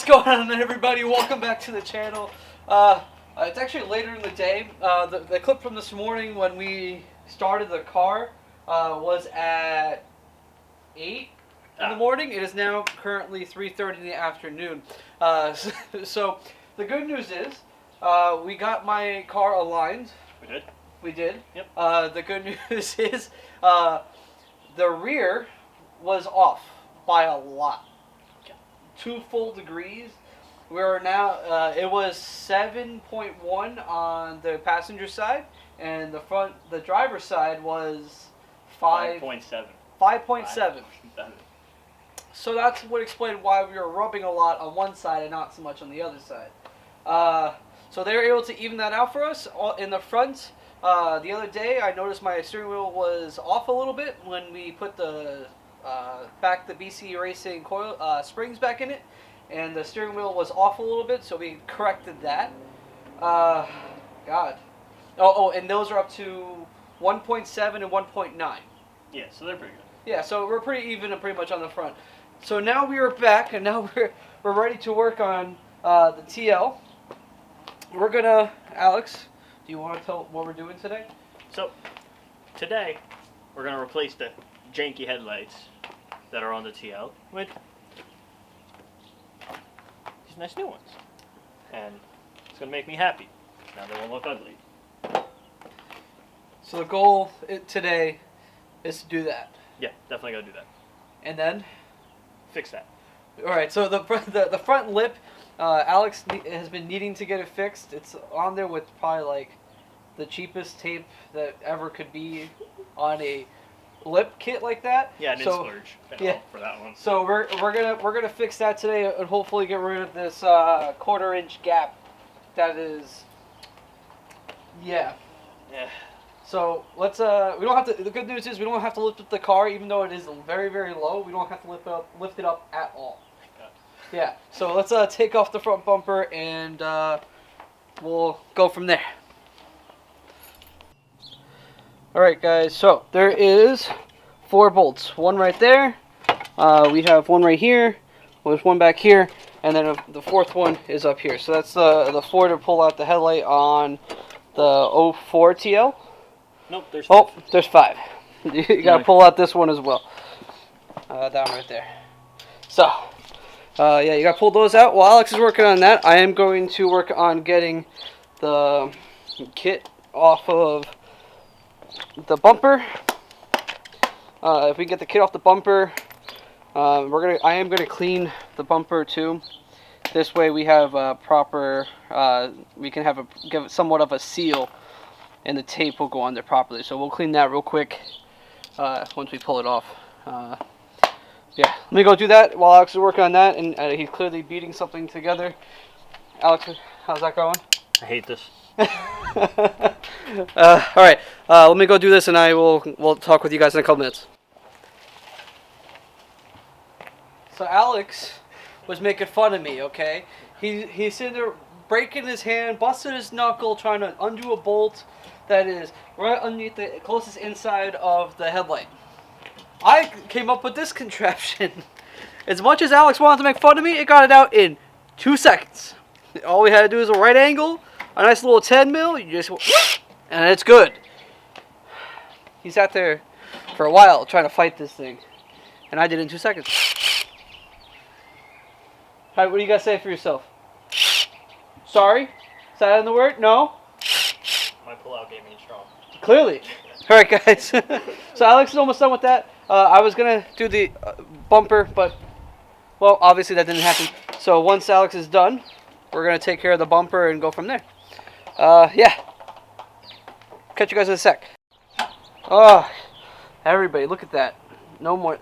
What's going on, everybody? Welcome back to the channel. It's actually later in the day. The clip from this morning when we started the car was at 8 in the morning. It is now currently 3:30 in the afternoon. So the good news is we got my car aligned. We did? We did. Yep. The good news is the rear was off by a lot. 2 full degrees. We are now. It was 7.1 on the passenger side, and the driver's side was 5.7. 5.7. So that's what explained why we were rubbing a lot on one side and not so much on the other side. So they were able to even that out for us. In the front, the other day, I noticed my steering wheel was off a little bit when we put the BC Racing coil springs back in it, and the steering wheel was off a little bit, so we corrected that. God. And those are up to 1.7 and 1.9. Yeah, so they're pretty good. Yeah, so we're pretty even and pretty much on the front. So now we are back, and now we're ready to work on the TL. We're gonna, Alex, do you want to tell what we're doing today? So today we're gonna replace the janky headlights that are on the TL with these nice new ones, and it's gonna make me happy. Now they won't look ugly. So the goal today is to do that. Yeah, definitely gotta do that. And then Fix that. all right. So the front lip, Alex has been needing to get it fixed. It's on there with probably like the cheapest tape that ever could be on a lip kit like that. Yeah, I didn't splurge for that one. So we're gonna fix that today and hopefully get rid of this 1/4-inch gap. That is, yeah. Yeah. So let's we don't have to. The good news is we don't have to lift up the car, even though it is very very low. We don't have to lift it up at all. Yeah. So let's take off the front bumper and we'll go from there. Alright guys, so there is 4 bolts. One right there, we have one right here, there's one back here, and then the 4th one is up here. So that's the 4 to pull out the headlight on the 04 TL. Nope, there's 5. Oh, there's 5. You gotta pull out this one as well. Down right there. So, yeah, you gotta pull those out. While Alex is working on that, I am going to work on getting the kit off of the bumper. If we get the kit off the bumper, I am gonna clean the bumper too. This way we have a proper. We can give it somewhat of a seal, and the tape will go on there properly. So we'll clean that real quick once we pull it off. Yeah, let me go do that while Alex is working on that, and he's clearly beating something together. Alex, how's that going? I hate this. Alright, let me go do this and we'll talk with you guys in a couple minutes. So Alex was making fun of me, okay? He's sitting there breaking his hand, busting his knuckle, trying to undo a bolt that is right underneath the closest inside of the headlight. I came up with this contraption. As much as Alex wanted to make fun of me, it got it out in 2 seconds. All we had to do is a right angle, a nice little 10 mil, you just and it's good. He sat there for a while trying to fight this thing, and I did it in 2 seconds. All right, what do you guys say for yourself? Sorry? Is that in the word? No? My pullout game ain't strong. Clearly. All right, guys. So Alex is almost done with that. I was gonna do the bumper, but well, obviously that didn't happen. So once Alex is done, we're gonna take care of the bumper and go from there. Yeah. Catch you guys in a sec. Oh, everybody, look at that. No more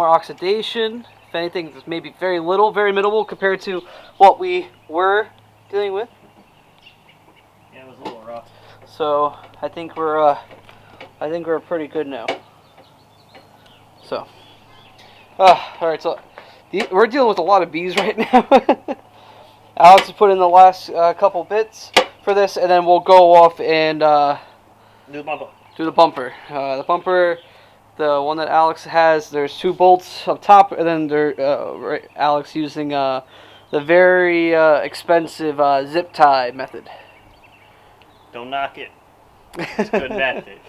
oxidation. If anything, it's maybe very little, very minimal compared to what we were dealing with. Yeah, it was a little rough. So I think we're pretty good now. So, all right. So we're dealing with a lot of bees right now. Alex has put in the last couple bits for this, and then we'll go off and do the bumper. The bumper, the one that Alex has. There's 2 bolts up top, and then Alex using the very expensive zip tie method. Don't knock it. It's a good method.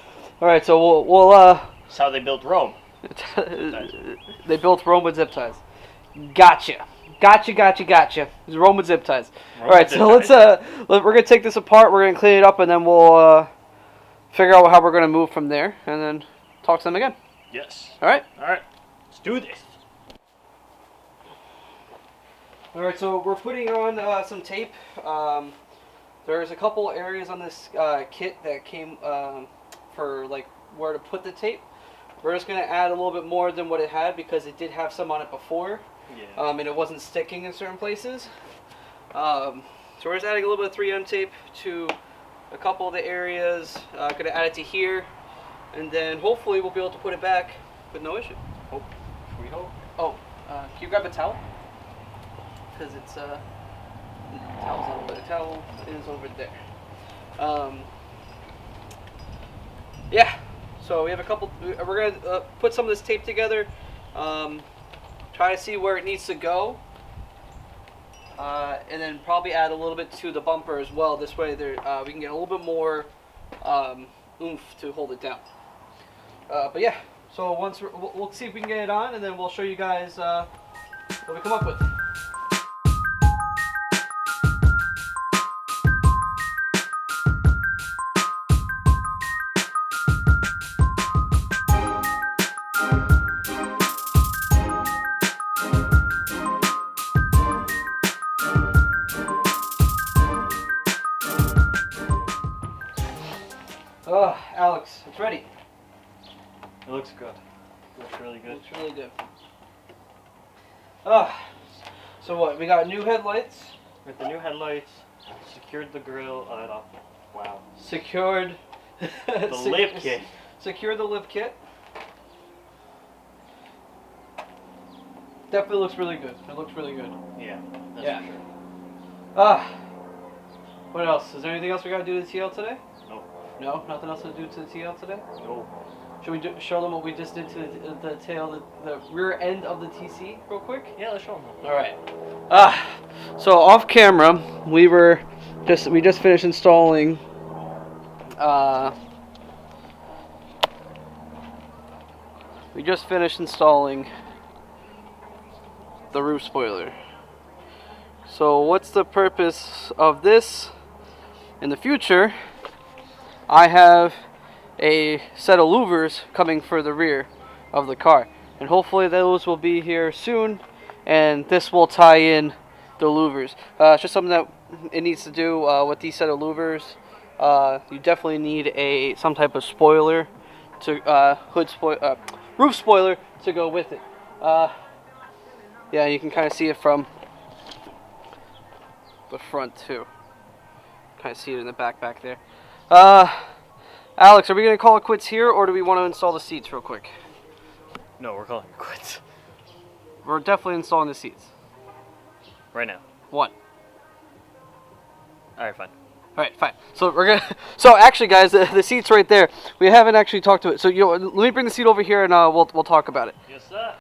All right, so we'll That's how they built Rome. they built Rome with zip ties. Gotcha. It's Rome with zip ties. All right, so we're gonna take this apart. We're gonna clean it up, and then we'll figure out how we're gonna move from there, and then talk to them again. Yes. All right. All right. Let's do this. All right, so we're putting on some tape. There's a couple areas on this kit that came for like where to put the tape. We're just gonna add a little bit more than what it had because it did have some on it before. Yeah. And it wasn't sticking in certain places. So we're just adding a little bit of 3M tape to a couple of the areas. Gonna add it to here, and then hopefully we'll be able to put it back with no issue. Hope. We hope. Oh, can you grab a towel? Because it's the towel is over there. Yeah. So we have a couple. We're gonna put some of this tape together. Try to see where it needs to go, and then probably add a little bit to the bumper as well. This way, we can get a little bit more oomph to hold it down. But yeah, so once we'll see if we can get it on, and then we'll show you guys what we come up with. Oh, Alex, it's ready. It looks good. Looks really good. Looks really good. Oh, so what? We got new headlights. With the new headlights, secured the grill. Wow. Secured The lip kit. Secured the lip kit. Definitely looks really good. It looks really good. Yeah. That's Yeah. for sure. What else? Is there anything else we gotta do to the TL today? No. No, nothing else to do to the TL today. No. Should we show them what we just did to the tail, the rear end of the TC, real quick? Yeah, let's show them. All right. So off camera, we just finished installing. We just finished installing the roof spoiler. So what's the purpose of this? In the future, I have a set of louvers coming for the rear of the car, and hopefully those will be here soon, and this will tie in the louvers. It's just something that it needs to do with these set of louvers. You definitely need some type of spoiler to roof spoiler to go with it. Yeah, you can kind of see it from the front too. Kind of see it in the back there. Alex, are we going to call it quits here, or do we want to install the seats real quick? No, we're calling it quits. We're definitely installing the seats. Right now. One. Alright, fine. Alright, fine. So we're gonna. So actually, guys, the seat's right there. We haven't actually talked to it. So let me bring the seat over here, and we'll talk about it. Yes, sir.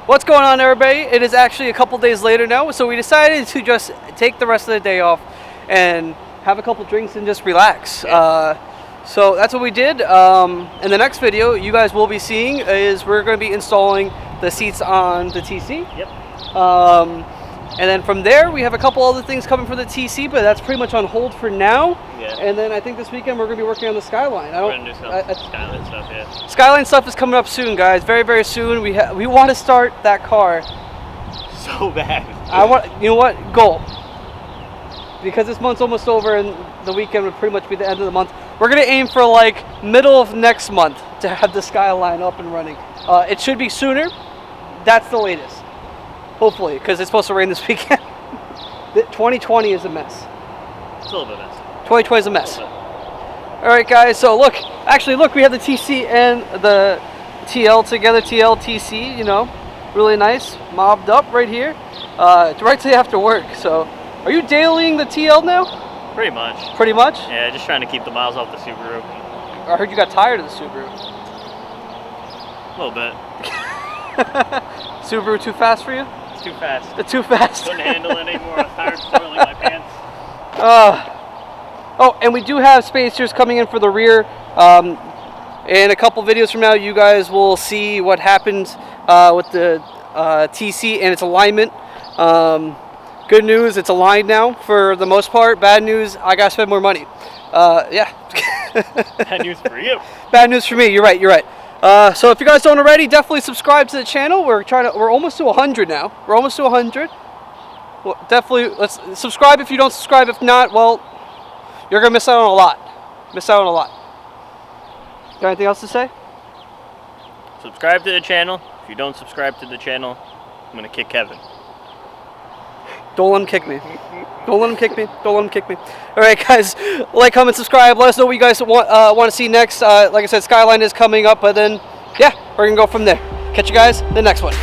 What's going on, everybody? It is actually a couple days later now, so we decided to just take the rest of the day off and have a couple drinks and just relax. Yeah. So that's what we did. In the next video, you guys will be seeing is we're going to be installing the seats on the TC. Yep. And then from there, we have a couple other things coming for the TC, but that's pretty much on hold for now. Yeah. And then I think this weekend we're going to be working on the Skyline. We're going to do some Skyline stuff, yeah. Skyline stuff is coming up soon, guys. Very, very soon. We want to start that car. So bad. You know what? Goal. Because this month's almost over and the weekend would pretty much be the end of the month. We're going to aim for like middle of next month to have the Skyline up and running. It should be sooner. That's the latest. Hopefully, because it's supposed to rain this weekend. 2020 is a mess. It's a little bit of a mess. 2020 is a mess. Alright guys, so look, we have the TC and the TL together, TL, TC, you know, really nice, mobbed up right here. It's right till after work, so, are you dailying the TL now? Pretty much. Pretty much? Yeah, just trying to keep the miles off the Subaru. I heard you got tired of the Subaru. A little bit. Subaru too fast for you? It's too fast. It's too fast. Couldn't handle it anymore. I was tired of spoiling my pants. Oh, and we do have spacers coming in for the rear. In a couple videos from now, you guys will see what happened with the TC and its alignment. Good news, it's aligned now for the most part. Bad news, I gotta spend more money. Yeah. Bad news for you. Bad news for me. You're right. So if you guys don't already, definitely subscribe to the channel. We're almost to 100 now. We're almost to 100. Well, definitely, let's subscribe if you don't subscribe. If not, well, you're gonna miss out on a lot. Got anything else to say? Subscribe to the channel. If you don't subscribe to the channel, I'm gonna kick Kevin. Don't let him kick me. Don't let him kick me. All right, guys, like, comment, subscribe. Let us know what you guys want to see next. Like I said, Skyline is coming up, but then, yeah, we're gonna go from there. Catch you guys in the next one.